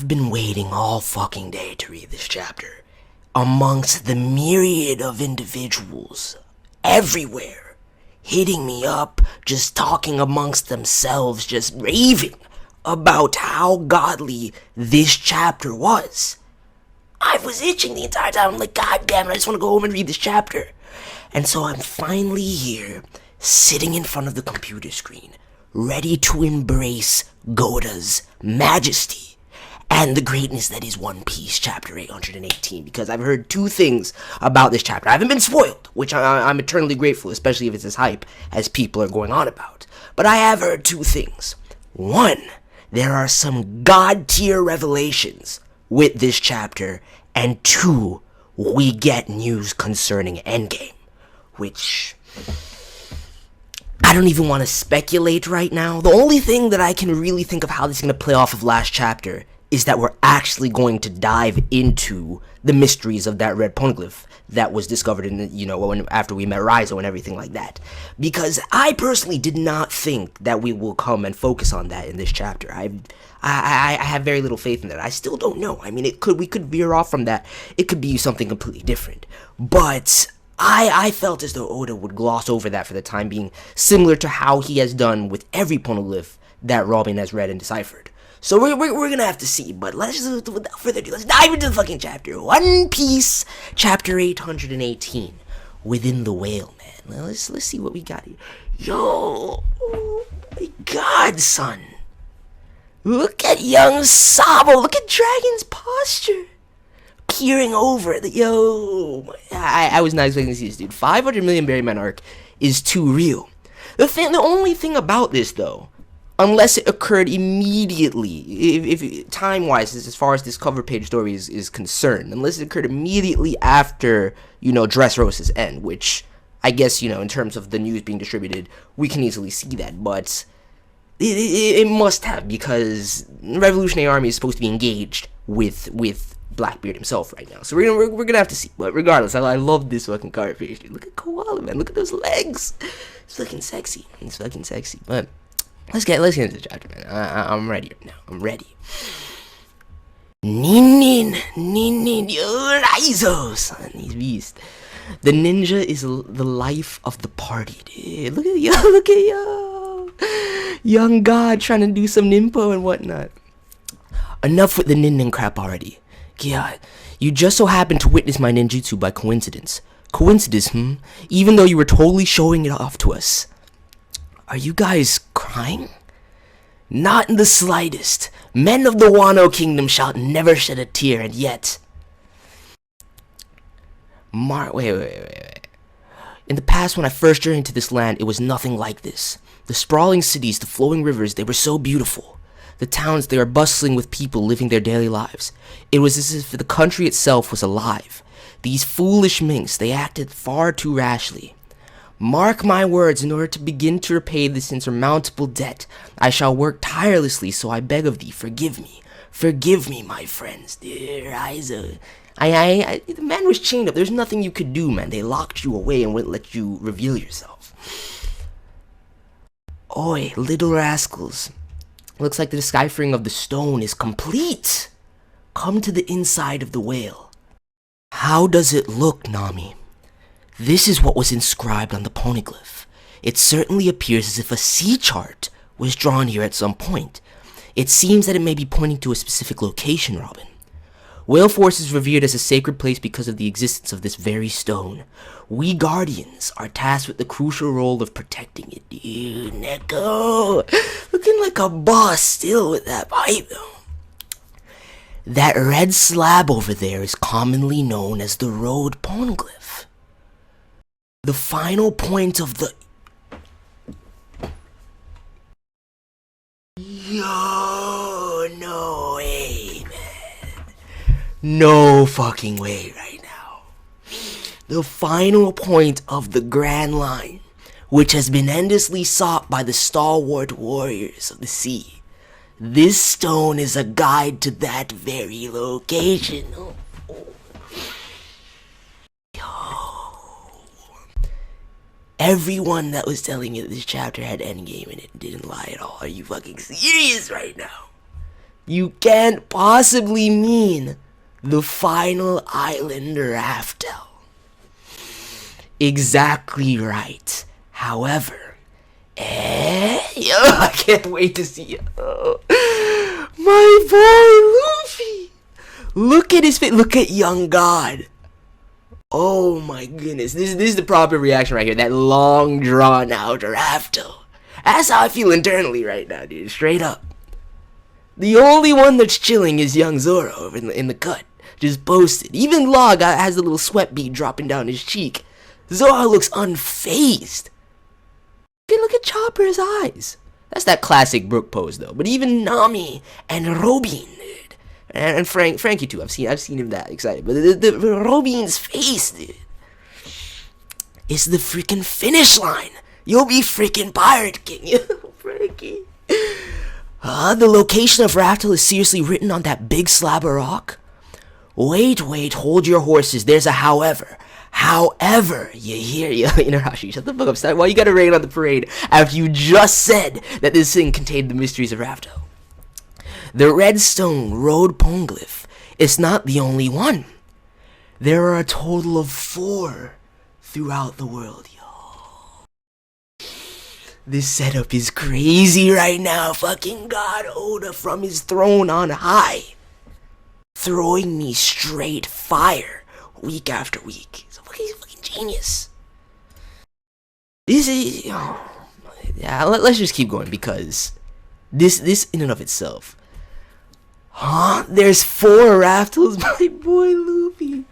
I've been waiting all fucking day to read this chapter, amongst the myriad of individuals everywhere, hitting me up, just talking amongst themselves, just raving about how godly this chapter was. I was itching the entire time. I'm like, God damn it, I just want to go home and read this chapter. And so I'm finally here, sitting in front of the computer screen, ready to embrace GODA's majesty and the greatness that is One Piece chapter 818, because I've heard two things about this chapter. I haven't been spoiled, which I'm eternally grateful, especially if it's as hype as people are going on about. But I have heard two things. One, there are some god-tier revelations with this chapter, and two, we get news concerning Endgame, which I don't even want to speculate right now. The only thing that I can really think of how this is going to play off of last chapter is that we're actually going to dive into the mysteries of that red poneglyph that was discovered in the, after we met Raizo and everything like that. Because I personally did not think that we will come and focus on that in this chapter. I have very little faith in that. I still don't know. I mean, we could veer off from that. It could be something completely different. But I felt as though Oda would gloss over that for the time being, similar to how he has done with every poneglyph that Robin has read and deciphered. So we're gonna have to see, but without further ado, let's dive into the fucking chapter. One Piece, chapter 818, Within the Whale, man. Now let's see what we got here. Yo, oh my God, son. Look at young Sabo. Look at Dragon's posture. Peering over the I was not expecting to see this, dude. 500 million Berryman arc is too real. The only thing about this, though, unless it occurred immediately, if time-wise, as far as this cover page story is concerned, unless it occurred immediately after, Dressrosa's end, which I guess, in terms of the news being distributed, we can easily see that, but it must have, because Revolutionary Army is supposed to be engaged with Blackbeard himself right now, so we're gonna have to see. But regardless, I love this fucking cover page, dude. Look at Koala, man. Look at those legs. It's fucking sexy. But Let's get into the chapter, man. I'm ready right now. I'm ready. Nin, yo, Raizo, son. He's beast. The ninja is the life of the party, dude. Look at yo. Young God trying to do some ninpo and whatnot. Enough with the nin crap already. Yeah, you just so happened to witness my ninjutsu by coincidence. Coincidence, Even though you were totally showing it off to us. Are you guys crying? Not in the slightest. Men of the Wano kingdom shall never shed a tear, and yet... Wait. In the past, when I first journeyed to this land, it was nothing like this. The sprawling cities, the flowing rivers, they were so beautiful. The towns, they were bustling with people living their daily lives. It was as if the country itself was alive. These foolish minks, they acted far too rashly. Mark my words, in order to begin to repay this insurmountable debt, I shall work tirelessly, so I beg of thee, forgive me. Forgive me, my friends. Dear Raizo. The man was chained up. There's nothing you could do, man. They locked you away and wouldn't let you reveal yourself. Oi, little rascals. Looks like the deciphering of the stone is complete. Come to the inside of the whale. How does it look, Nami? This is what was inscribed on the poneglyph. It certainly appears as if a sea chart was drawn here at some point. It seems that it may be pointing to a specific location, Robin. Whale Force is revered as a sacred place because of the existence of this very stone. We Guardians are tasked with the crucial role of protecting it. Dude, Neko! Looking like a boss still with that pipe, though. That red slab over there is commonly known as the Road Poneglyph. The final point of the... Yo, no way, man. No fucking way right now. The final point of the Grand Line, which has been endlessly sought by the stalwart warriors of the sea. This stone is a guide to that very location. Everyone that was telling you this chapter had endgame in it didn't lie at all. Are you fucking serious right now? You can't possibly mean the final island Raftel. Exactly right. However, I can't wait to see it. Oh, my boy Luffy. Look at his face. Look at young God. Oh my goodness. This is the proper reaction right here. That long drawn out Raftel. That's how I feel internally right now, dude. Straight up. The only one that's chilling is young Zoro over in the cut. Just posted. Even Log has a little sweat bead dropping down his cheek. Zoro looks unfazed. Look at Chopper's eyes. That's that classic Brook pose though. But even Nami and Robin, dude, and Frankie too. I've seen him that excited. But the Robin's face, dude, is the freaking finish line. You'll be freaking Pirate King, Frankie. The location of Raftel is seriously written on that big slab of rock. Wait, hold your horses. There's a however. However, you know, Inarashi, shut the fuck up. Stop. Why you gotta rain on the parade after you just said that this thing contained the mysteries of Raftel? The Redstone Road poneglyph is not the only one. There are a total of 4 throughout the world, yo. This setup is crazy right now. Fucking God Oda from his throne on high, throwing me straight fire week after week. He's a fucking genius. This is, yeah. Let's just keep going because this in and of itself. There's 4 Raftels, my boy Luffy.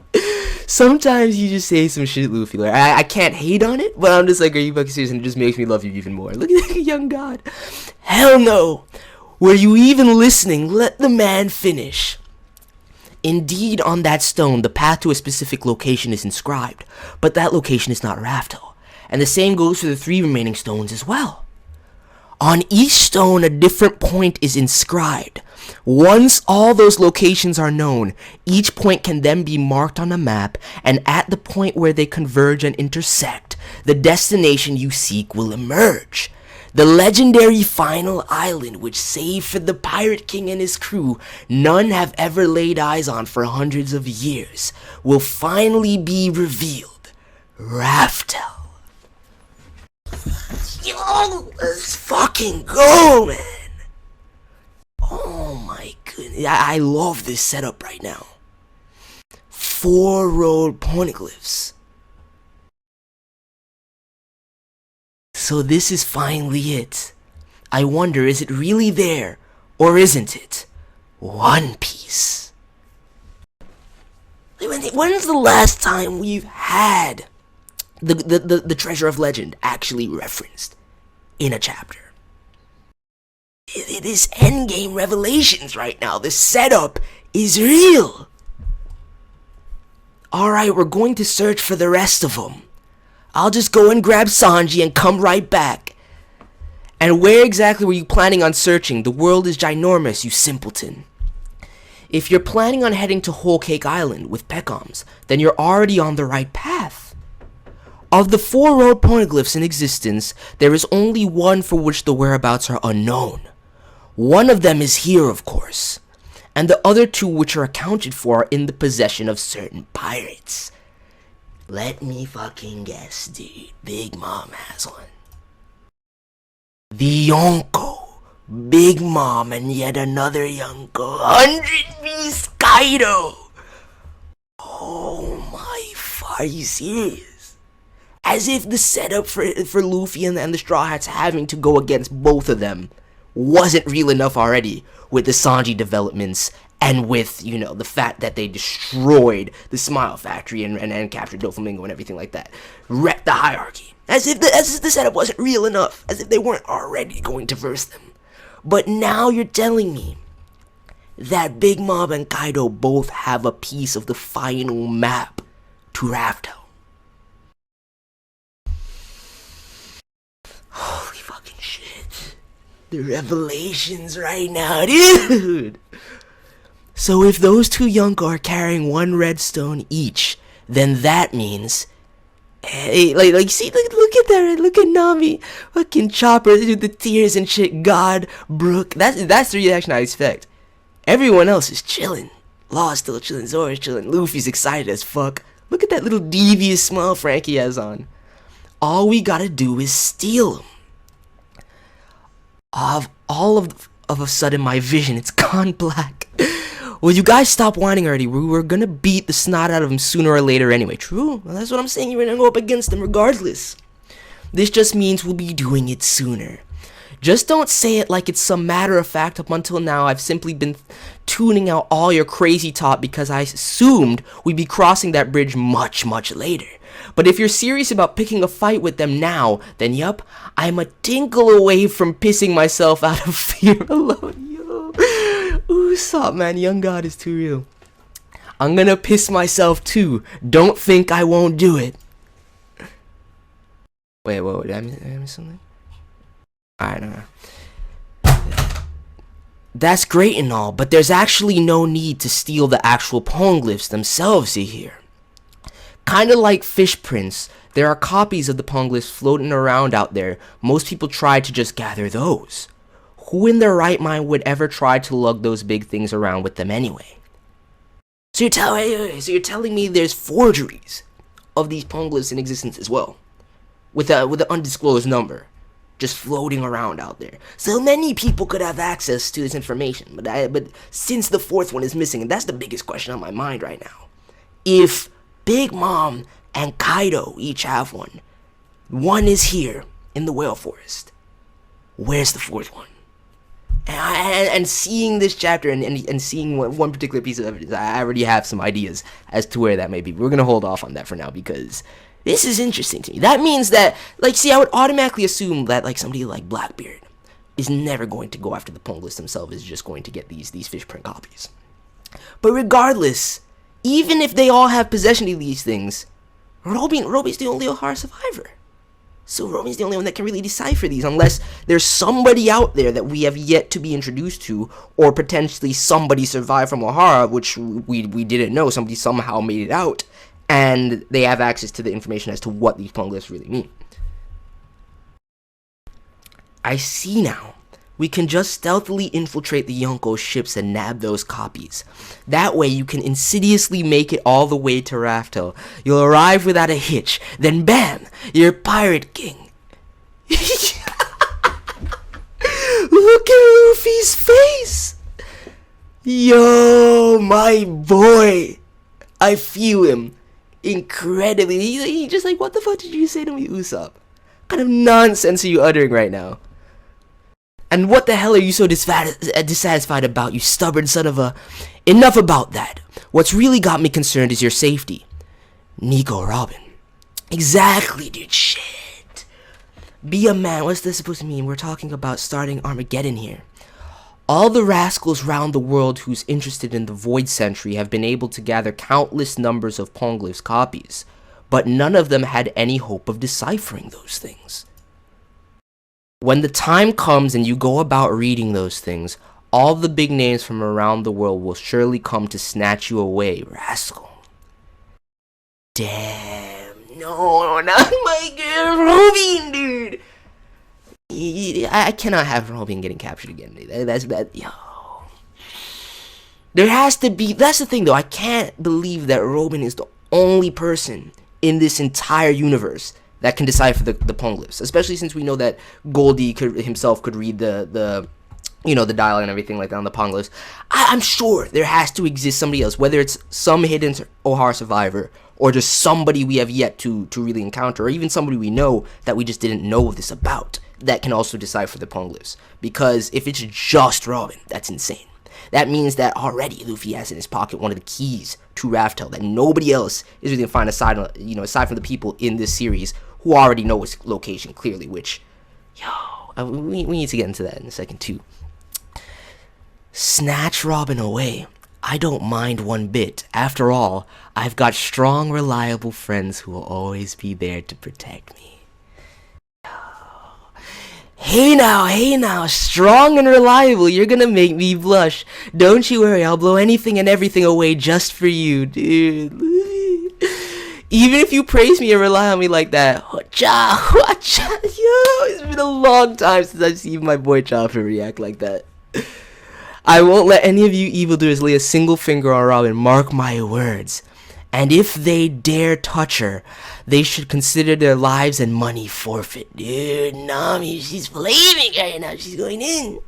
Sometimes you just say some shit, Luffy. Like I can't hate on it, but I'm just like, are you fucking serious? And it just makes me love you even more. Look at the young God. Hell no. Were you even listening? Let the man finish. Indeed, on that stone, the path to a specific location is inscribed, but that location is not Raftel, and the same goes for the 3 remaining stones as well. On each stone, a different point is inscribed. Once all those locations are known, each point can then be marked on a map, and at the point where they converge and intersect, the destination you seek will emerge. The legendary final island, which save for the Pirate King and his crew, none have ever laid eyes on for hundreds of years, will finally be revealed. Raftel. Yo, let's fucking go, man. Oh my goodness. I love this setup right now. 4 road poneglyphs. So this is finally it. I wonder, is it really there, or isn't it? One Piece. When's the last time we've had the treasure of legend actually referenced in a chapter? It is Endgame Revelations right now. The setup is real. Alright, we're going to search for the rest of them. I'll just go and grab Sanji and come right back. And where exactly were you planning on searching? The world is ginormous, you simpleton. If you're planning on heading to Whole Cake Island with Pecoms, then you're already on the right path. Of the 4 road poneglyphs in existence, there is only one for which the whereabouts are unknown. One of them is here, of course, and the other 2 which are accounted for are in the possession of certain pirates. Let me fucking guess, dude. Big Mom has one. The Yonko, Big Mom, and yet another Yonko. 100 Beast Kaido. Oh my, are you serious? As if the setup for Luffy and the Straw Hats having to go against both of them wasn't real enough already with the Sanji developments and with, you know, the fact that they destroyed the Smile Factory and captured Doflamingo and everything like that. Wrecked the hierarchy. As if the setup wasn't real enough. As if they weren't already going to verse them. But now you're telling me that Big Mom and Kaido both have a piece of the final map to Raftel. Holy fucking shit. The revelations right now, dude. So if those 2 Yonko are carrying 1 redstone each, then that means, hey, like see, look at that, look at Nami, fucking Chopper, the tears and shit, God, Brook, that's the reaction I expect. Everyone else is chilling. Law's still chilling, Zoro's chilling, Luffy's excited as fuck. Look at that little devious smile Frankie has on. All we gotta do is steal him. All of a sudden, my vision, it's gone black. Will you guys stop whining already? We were gonna beat the snot out of him sooner or later anyway. True? Well, that's what I'm saying. You're gonna go up against him regardless. This just means we'll be doing it sooner. Just don't say it like it's some matter of fact. Up until now, I've simply been tuning out all your crazy talk because I assumed we'd be crossing that bridge much, much later. But if you're serious about picking a fight with them now, then yup, I'm a tinkle away from pissing myself out of fear alone. Yo, Usopp, man, young god is too real. I'm gonna piss myself too. Don't think I won't do it. Wait, what? Did I miss something? Alright, no. That's great and all, but there's actually no need to steal the actual poneglyphs themselves here. Kinda like fish prints, there are copies of the poneglyphs floating around out there. Most people try to just gather those. Who in their right mind would ever try to lug those big things around with them anyway? So you're telling me there's forgeries of these poneglyphs in existence as well, with an undisclosed number, just floating around out there. So many people could have access to this information, but since the fourth one is missing, and that's the biggest question on my mind right now. If Big Mom and Kaido each have one is here in the Whale Forest. Where's the fourth one? And seeing this chapter and seeing one particular piece of evidence, I already have some ideas as to where that may be. We're gonna hold off on that for now because this is interesting to me. That means that, like, see, I would automatically assume that, like, somebody like Blackbeard is never going to go after the poneglyphs themselves, is just going to get these fish print copies. But regardless, even if they all have possession of these things, Robin's the only Ohara survivor. So Robin's the only one that can really decipher these, unless there's somebody out there that we have yet to be introduced to, or potentially somebody survived from Ohara, which we didn't know. Somebody somehow made it out, and they have access to the information as to what these poneglyphs really mean. I see now. We can just stealthily infiltrate the Yonko ships and nab those copies. That way you can insidiously make it all the way to Raftel. You'll arrive without a hitch, then bam! You're Pirate King. Look at Luffy's face! Yo, my boy! I feel him. Incredibly. He just like, what the fuck did you say to me, Usopp? What kind of nonsense are you uttering right now? And what the hell are you so dissatisfied about, you stubborn son of a... Enough about that. What's really got me concerned is your safety. Nico Robin. Exactly, dude. Shit. Be a man. What's this supposed to mean? We're talking about starting Armageddon here. All the rascals round the world who's interested in the Void Century have been able to gather countless numbers of poneglyphs copies, but none of them had any hope of deciphering those things. When the time comes and you go about reading those things, all the big names from around the world will surely come to snatch you away, rascal. Damn. No, not my girl, Robin, dude. I cannot have Robin getting captured again, dude. That's bad. Yo. There has to be... That's the thing, though. I can't believe that Robin is the only person in this entire universe that can decipher the poneglyphs, especially since we know that Goldie himself could read the dial and everything like that on the poneglyphs. I'm sure there has to exist somebody else, whether it's some hidden Ohara survivor or just somebody we have yet to really encounter, or even somebody we know that we just didn't know this about that can also decipher the poneglyphs. Because if it's just Robin, that's insane. That means that already Luffy has in his pocket one of the keys to Raftel that nobody else is really going to find aside from the people in this series who already know its location clearly, which, we need to get into that in a second too. Snatch Robin away. I don't mind one bit. After all, I've got strong, reliable friends who will always be there to protect me. Hey now, strong and reliable, you're gonna make me blush. Don't you worry, I'll blow anything and everything away just for you, dude. Even if you praise me and rely on me like that, it's been a long time since I've seen my boy Chopper react like that. I won't let any of you evildoers lay a single finger on Robin, mark my words. And if they dare touch her, they should consider their lives and money forfeit. Dude, Nami, she's flaming right now. She's going in.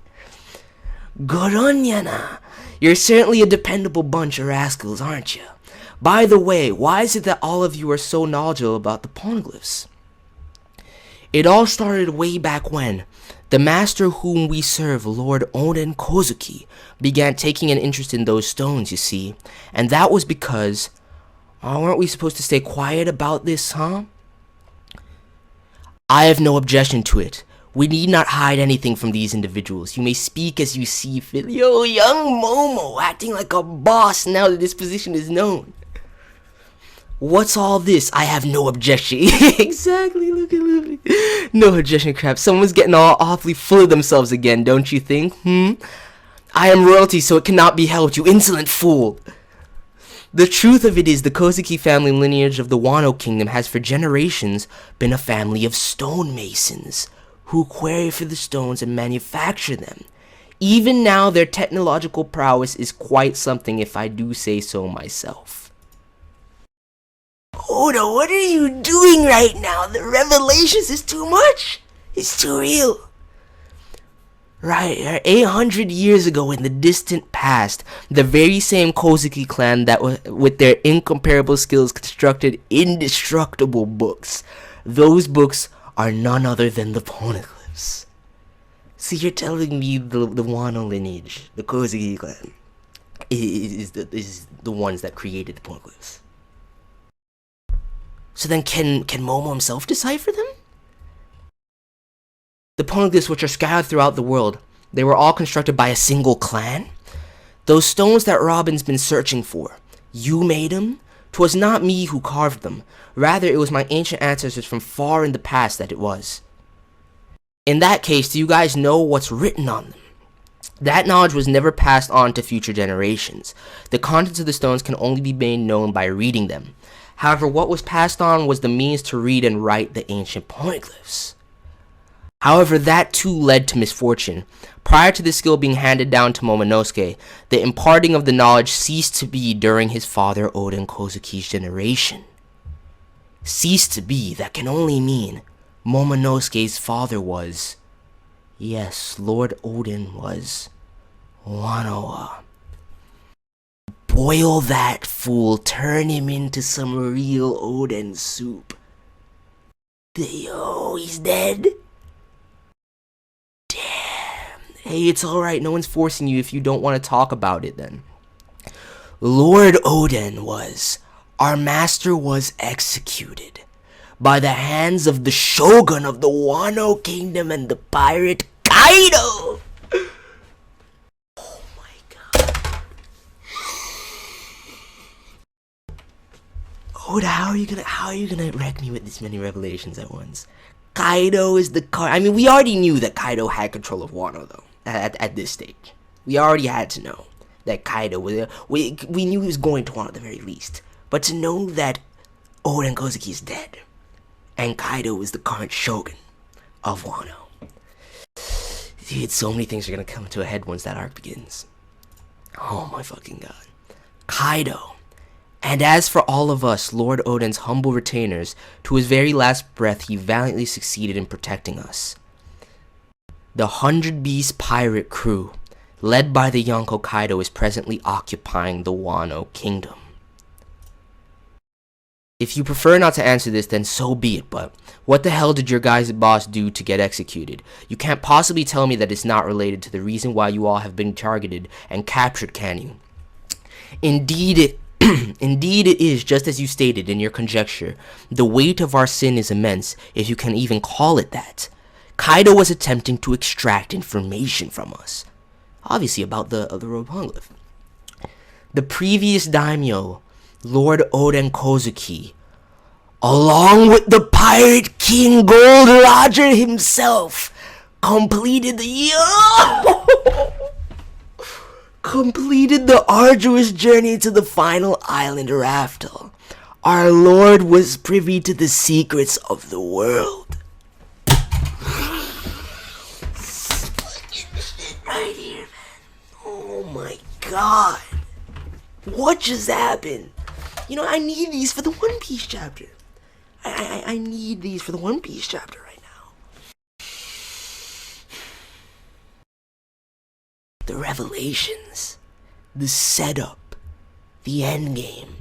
Goronyana, you're certainly a dependable bunch of rascals, aren't you? By the way, why is it that all of you are so knowledgeable about the poneglyphs? It all started way back when the master whom we serve, Lord Oden Kozuki, began taking an interest in those stones, you see. And that was because... weren't we supposed to stay quiet about this, huh? I have no objection to it. We need not hide anything from these individuals. You may speak as you see fit. Yo, young Momo, acting like a boss now that this position is known. What's all this? I have no objection. Exactly, look at Luffy. No objection crap. Someone's getting all awfully full of themselves again, don't you think? I am royalty, so it cannot be helped, you insolent fool. The truth of it is the Kozuki family lineage of the Wano kingdom has for generations been a family of stonemasons who quarry for the stones and manufacture them. Even now their technological prowess is quite something, if I do say so myself. Oda, what are you doing right now? The revelations is too much. It's too real. Right, 800 years ago in the distant past, the very same Kozuki clan that with their incomparable skills constructed indestructible books. Those books are none other than the poneglyphs. See, you're telling me the Wano lineage, the Kozuki clan, is the ones that created the poneglyphs. So then can Momo himself decipher them? The poneglyphs, which are scattered throughout the world, they were all constructed by a single clan? Those stones that Robin's been searching for, you made them? 'Twas not me who carved them. Rather, it was my ancient ancestors from far in the past that it was. In that case, do you guys know what's written on them? That knowledge was never passed on to future generations. The contents of the stones can only be made known by reading them. However, what was passed on was the means to read and write the ancient poneglyphs. However, that too led to misfortune. Prior to the skill being handed down to Momonosuke, the imparting of the knowledge ceased to be during his father Oden Kozuki's generation. Ceased to be, that can only mean Momonosuke's father was, yes, Lord Oden was, Wano. Boil that fool, turn him into some real Oden soup. Oh, he's dead? Damn. Hey, it's alright, no one's forcing you if you don't want to talk about it then. Lord Oden was, our master was executed by the hands of the shogun of the Wano kingdom and the pirate Kaido. Oda, how are you gonna wreck me with this many revelations at once? Kaido is the I mean, we already knew that Kaido had control of Wano, though, at this stage. We already had to know that Kaido was, we knew he was going to Wano at the very least. But to know that Oden Kozuki is dead, and Kaido is the current shogun of Wano. Dude, so many things are gonna come to a head once that arc begins. Oh my fucking god. Kaido. And as for all of us, Lord Oden's humble retainers, to his very last breath he valiantly succeeded in protecting us. The 100 Beast pirate crew, led by the Yonko Kaido, is presently occupying the Wano kingdom. If you prefer not to answer this, then so be it, but what the hell did your guys' boss do to get executed? You can't possibly tell me that it's not related to the reason why you all have been targeted and captured, can you? Indeed it is, just as you stated in your conjecture. The weight of our sin is immense, if you can even call it that. Kaido was attempting to extract information from us. Obviously about the poneglyph. The previous daimyo, Lord Oden Kozuki, along with the pirate king Gold Roger himself, completed the arduous journey to the final island Raftel. Our Lord was privy to the secrets of the world. Right here, man. Oh god. What just happened? You know, I need these for the One Piece chapter. I need these for the One Piece chapter right now. The revelations. The setup. The endgame.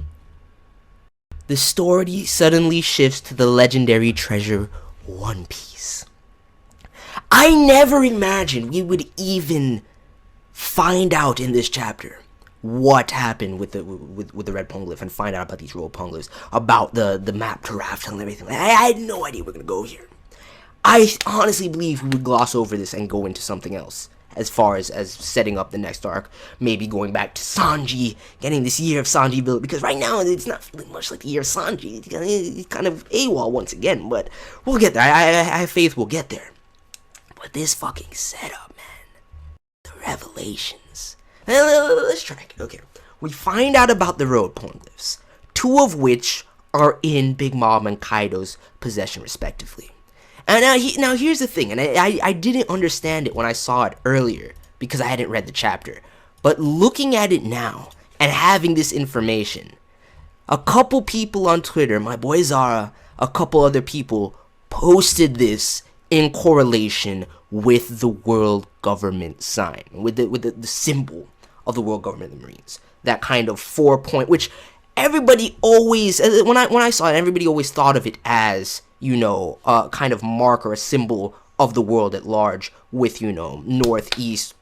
The story suddenly shifts to the legendary treasure One Piece. I never imagined we would even find out in this chapter what happened with the red poneglyph, and find out about these royal poneglyphs, about the map to RAFTEL and everything. I had no idea we were gonna go here. I honestly believe we would gloss over this and go into something else, as far as setting up the next arc, maybe going back to Sanji, getting this year of Sanji built, because right now it's not feeling much like the year of Sanji. It's kind of AWOL once again, but we'll get there. I have faith we'll get there. But this fucking setup, man, the revelations. Let's track it. Okay, we find out about the road poneglyphs, 2 of which are in Big Mom and Kaido's possession, respectively. And now here's the thing, and I didn't understand it when I saw it earlier because I hadn't read the chapter. But looking at it now and having this information, a couple people on Twitter, my boy Zara, a couple other people posted this in correlation with the world government sign, with the symbol of the world government of the Marines. That kind of 4-point, which everybody always, when I saw it, everybody always thought of it as, you know, a kind of mark or a symbol of the world at large, with, you know, north, east,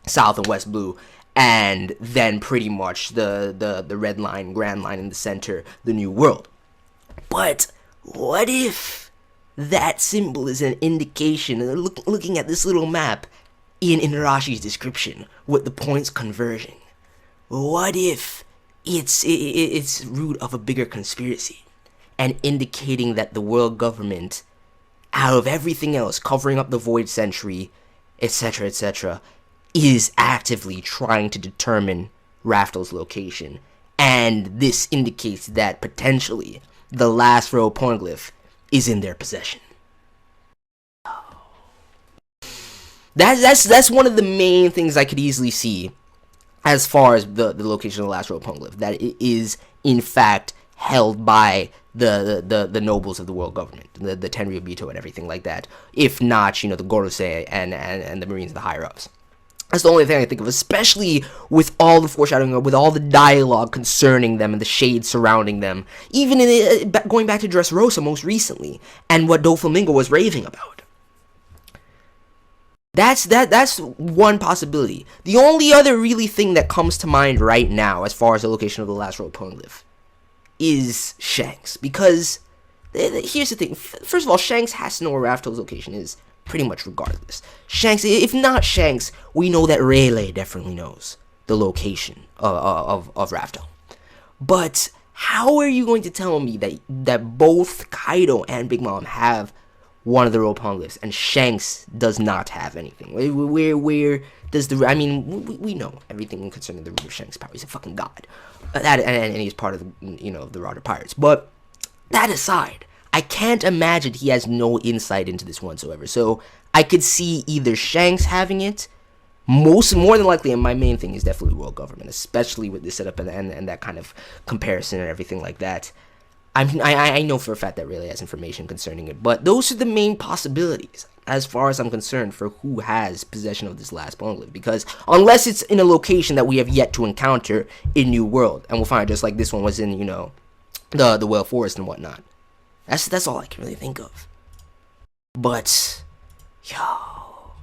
south, and west blue, and then pretty much the red line, grand line in the center, the new world. But what if that symbol is an indication, looking at this little map in Inarashi's description with the points converging? What if it's root of a bigger conspiracy, and indicating that the world government, out of everything else, covering up the void century, etc., etc., is actively trying to determine RAFTEL's location, and this indicates that potentially the last row poneglyph is in their possession. That's one of the main things I could easily see as far as the location of the last row poneglyph, that it is in fact held by the nobles of the world government, the Tenryubito and everything like that, if not, you know, the GODSAUCE and the Marines, the higher ups. That's the only thing I think of, especially with all the foreshadowing, with all the dialogue concerning them and the shade surrounding them, even going back to Dressrosa most recently, and what Doflamingo was raving about. That's one possibility. The only other really thing that comes to mind right now, as far as the location of the last row poneglyph, is Shanks, because here's the thing. First of all, Shanks has to know where RAFTEL's location is, pretty much regardless. Shanks, if not Shanks, we know that Rayleigh definitely knows the location of RAFTEL. But how are you going to tell me that both Kaido and Big Mom have one of the royal poneglyphs and Shanks does not have anything? Where does the, I mean, we know everything concerning the root of Shanks' power. He's a fucking god. And he's part of the, you know, the Rotter Pirates. But that aside, I can't imagine he has no insight into this whatsoever. So I could see either Shanks having it, more than likely, and my main thing is definitely world government, especially with this setup and that kind of comparison and everything like that. I know for a fact that Rayleigh has information concerning it, but those are the main possibilities, as far as I'm concerned, for who has possession of this last poneglyph. Because unless it's in a location that we have yet to encounter in New World, and we'll find just like this one was in, you know, the Whale Forest and whatnot. That's all I can really think of. But, yo,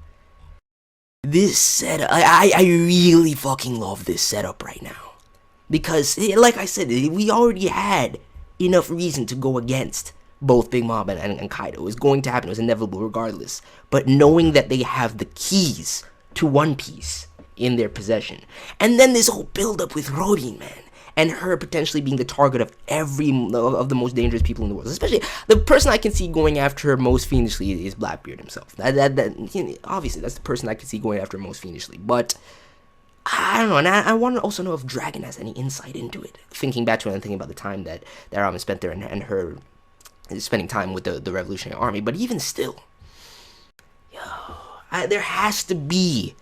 this setup, I really fucking love this setup right now. Because, like I said, we already had enough reason to go against both Big Mom and Kaido. It was going to happen. It was inevitable regardless. But knowing that they have the keys to One Piece in their possession. And then this whole build-up with Robin, man. And her potentially being the target of of the most dangerous people in the world. Especially the person I can see going after her most fiendishly is Blackbeard himself. Obviously, that's the person I can see going after her most fiendishly. But I don't know, and I want to also know if Dragon has any insight into it. Thinking back to it and thinking about the time that Ramen spent there and her spending time with the Revolutionary Army. But even still, there has to be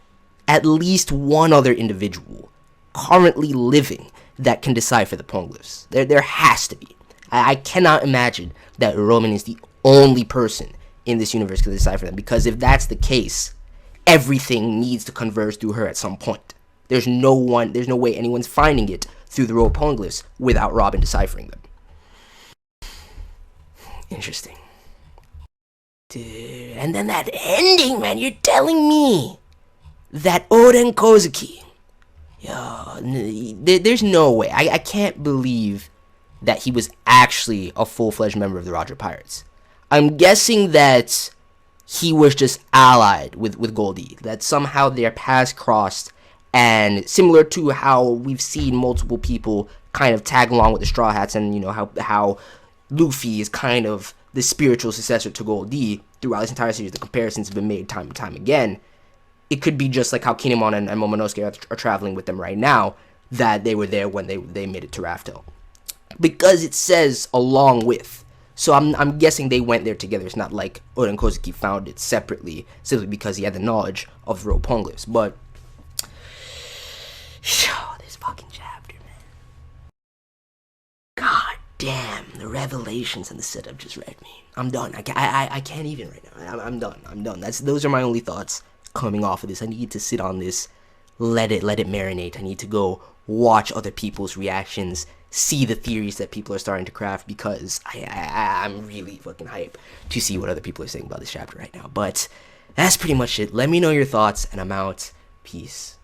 at least one other individual currently living that can decipher the poneglyphs. There has to be. I cannot imagine that Roman is the only person in this universe can decipher them, because if that's the case, everything needs to converge through her at some point. There's no way anyone's finding it through the row of poneglyphs without Robin deciphering them. Interesting. Dude, and then that ending, man, you're telling me that Oden Kozuki, there's no way. I can't believe that he was actually a full-fledged member of the Roger Pirates. I'm guessing that he was just allied with Goldie, that somehow their paths crossed, and similar to how we've seen multiple people kind of tag along with the Straw Hats, and you know how Luffy is kind of the spiritual successor to Goldie throughout this entire series. The comparisons have been made time and time again. It could be just like how Kinemon and Momonosuke are traveling with them right now, that they were there when they made it to Raftel, because it says along with. So I'm guessing they went there together. It's not like Oden Kozuki found it separately simply because he had the knowledge of the row poneglyphs. But this fucking chapter, man. God damn, the revelations and the setup just read me. I'm done. I can't even right now. I'm done. Those are my only thoughts coming off of this. I need to sit on this, let it marinate. I need to go watch other people's reactions, see the theories that people are starting to craft, because I'm really fucking hyped to see what other people are saying about this chapter right now. But that's pretty much it. Let me know your thoughts, and I'm out. Peace.